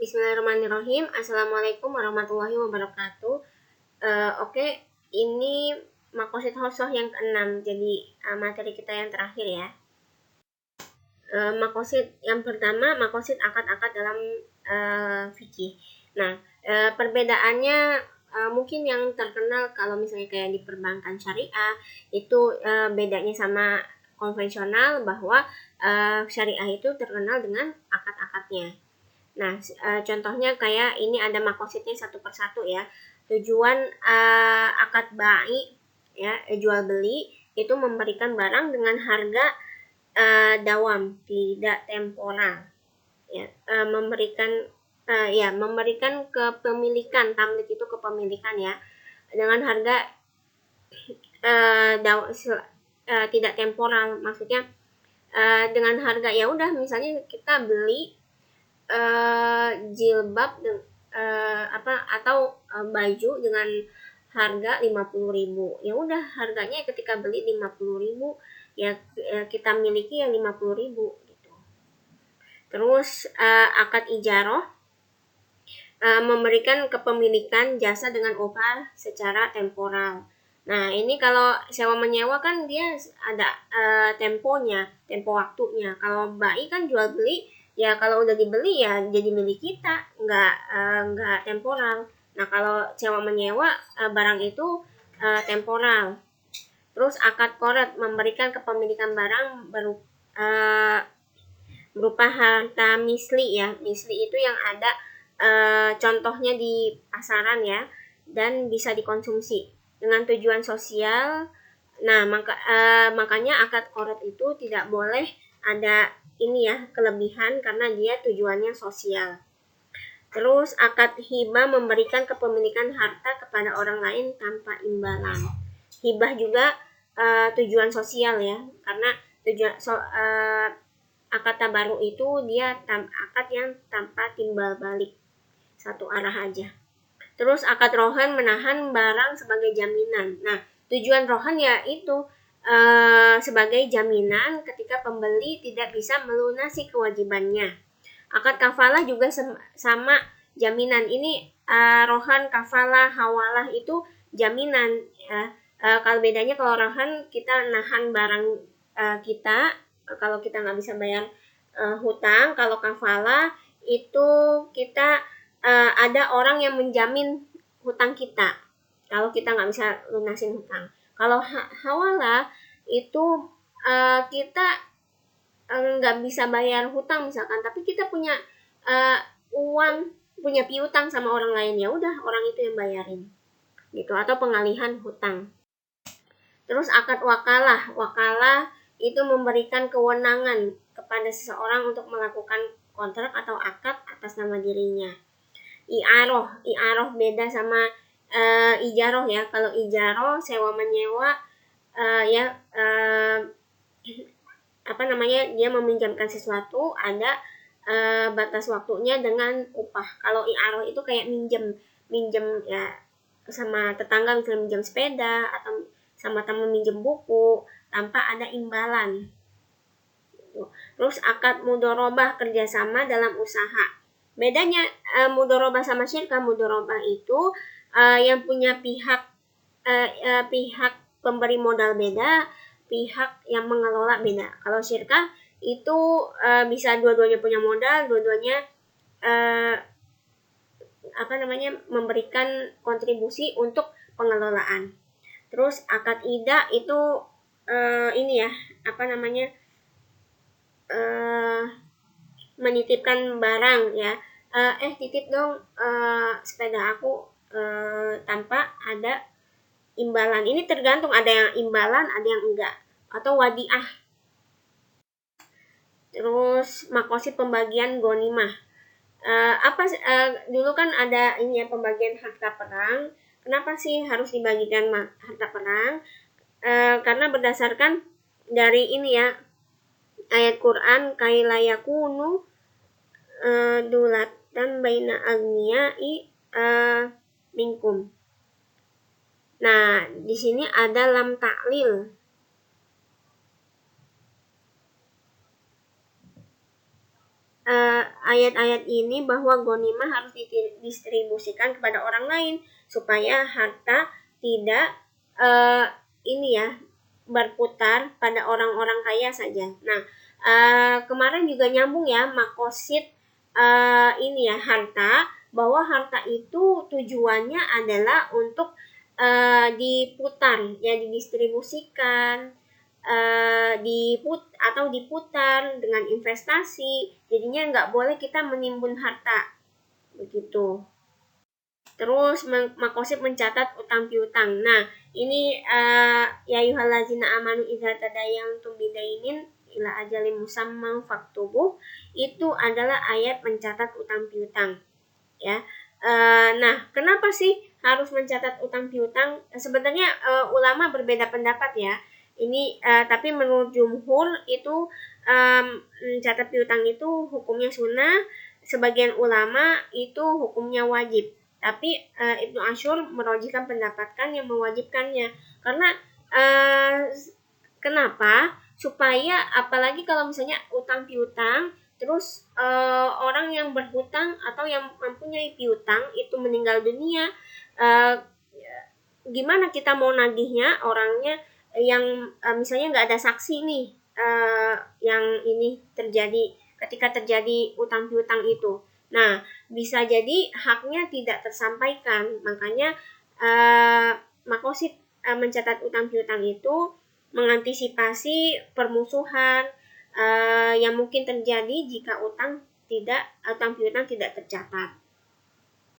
Bismillahirrahmanirrahim. Assalamualaikum warahmatullahi wabarakatuh. Oke, ini makosid hosoh yang ke-6. Jadi materi kita yang terakhir ya. Makosid yang pertama, makosid akad-akad dalam fikih. Nah, perbedaannya mungkin yang terkenal kalau misalnya kayak di perbankan syariah itu bedanya sama konvensional bahwa syariah itu terkenal dengan akad-akadnya. Nah, contohnya kayak ini ada makosidnya satu persatu ya. Tujuan akad bai ya, jual beli itu memberikan barang dengan harga dawam, tidak temporal. Ya, memberikan kepemilikan, tamlik itu kepemilikan ya, dengan harga tidak temporal. Maksudnya dengan harga ya udah, misalnya kita beli jilbab atau baju dengan harga 50.000. Ya udah, harganya ketika beli 50.000 ya kita miliki yang 50.000 gitu. Terus akad ijaroh memberikan kepemilikan jasa dengan upah secara temporal. Nah, ini kalau sewa menyewa kan dia ada temponya, tempo waktunya. Kalau bai kan jual beli, ya kalau udah dibeli ya jadi milik kita, nggak temporal. Nah, kalau sewa menyewa barang itu temporal. Terus akad qorat memberikan kepemilikan barang berupa harta misli ya. Misli itu yang ada contohnya di pasaran ya, dan bisa dikonsumsi dengan tujuan sosial. Nah, makanya akad qorat itu tidak boleh ada ini ya, kelebihan karena dia tujuannya sosial. Terus akad hibah memberikan kepemilikan harta kepada orang lain tanpa imbalan. Hibah juga tujuan sosial ya, karena akad tabaru itu dia akad yang tanpa timbal balik, satu arah aja. Terus akad rohan menahan barang sebagai jaminan. Nah, tujuan rohan ya itu sebagai jaminan ketika pembeli tidak bisa melunasi kewajibannya. Akad kafalah juga sama jaminan. Ini rohan, kafalah, hawalah itu jaminan ya. Kalau bedanya, kalau rohan kita nahan barang kita kalau kita nggak bisa bayar hutang. Kalau kafalah itu kita ada orang yang menjamin hutang kita kalau kita nggak bisa lunasin hutang. Kalau hawalah itu kita nggak bisa bayar hutang misalkan, tapi kita punya uang, punya piutang sama orang lain, ya udah orang itu yang bayarin gitu, atau pengalihan hutang. Terus akad wakalah. Wakalah itu memberikan kewenangan kepada seseorang untuk melakukan kontrak atau akad atas nama dirinya. I'aroh beda sama ijaroh ya. Kalau ijaroh sewa menyewa dia meminjamkan sesuatu, ada batas waktunya dengan upah. Kalau i'aroh itu kayak minjem ya sama tetangga, misalnya minjem sepeda atau sama teman minjem buku tanpa ada imbalan. Terus akad mudorobah, kerjasama dalam usaha. Bedanya mudorobah sama syirkah. Mudorobah itu yang punya pihak pemberi modal beda, pihak yang mengelola beda. Kalau syirkah itu bisa dua-duanya punya modal, dua-duanya memberikan kontribusi untuk pengelolaan. Terus akad ida itu menitipkan barang ya. Titip dong sepeda aku tanpa ada imbalan. Ini tergantung, ada yang imbalan, ada yang enggak, atau wadiah. Terus makosid pembagian ghanimah. Dulu kan ada ini ya, pembagian harta perang. Kenapa sih harus dibagikan harta perang? Karena berdasarkan dari ini ya, ayat Quran, kailayakunu dulatan baina agniya'i minkum. Nah, di sini ada lam ta'lil. ayat-ayat ini bahwa ghanimah harus didistribusikan kepada orang lain supaya harta tidak berputar pada orang-orang kaya saja. Nah, kemarin juga nyambung ya makosid harta, bahwa harta itu tujuannya adalah untuk diputar, ya didistribusikan, diputar dengan investasi. Jadinya nggak boleh kita menimbun harta begitu. Terus makosid mencatat utang piutang. Nah, ini ya ayyuhallazina amanu idza tadayantum bidainin ila ajalin musamman faktubuh, itu adalah ayat mencatat utang piutang. Ya. Nah, kenapa sih harus mencatat utang piutang? Sebenarnya ulama berbeda pendapat ya. Ini tapi menurut jumhur itu mencatat piutang itu hukumnya sunnah, sebagian ulama itu hukumnya wajib. Tapi Ibnu Ashur merojihkan pendapatkan yang mewajibkannya. Karena kenapa? Supaya apalagi kalau misalnya utang piutang, terus orang yang berhutang atau yang mempunyai piutang itu meninggal dunia, gimana kita mau nagihnya orangnya yang misalnya nggak ada saksi nih yang ini terjadi ketika terjadi utang piutang itu. Nah, bisa jadi haknya tidak tersampaikan. Makanya makosid mencatat utang piutang itu mengantisipasi permusuhan yang mungkin terjadi jika utang piutang tidak tercatat.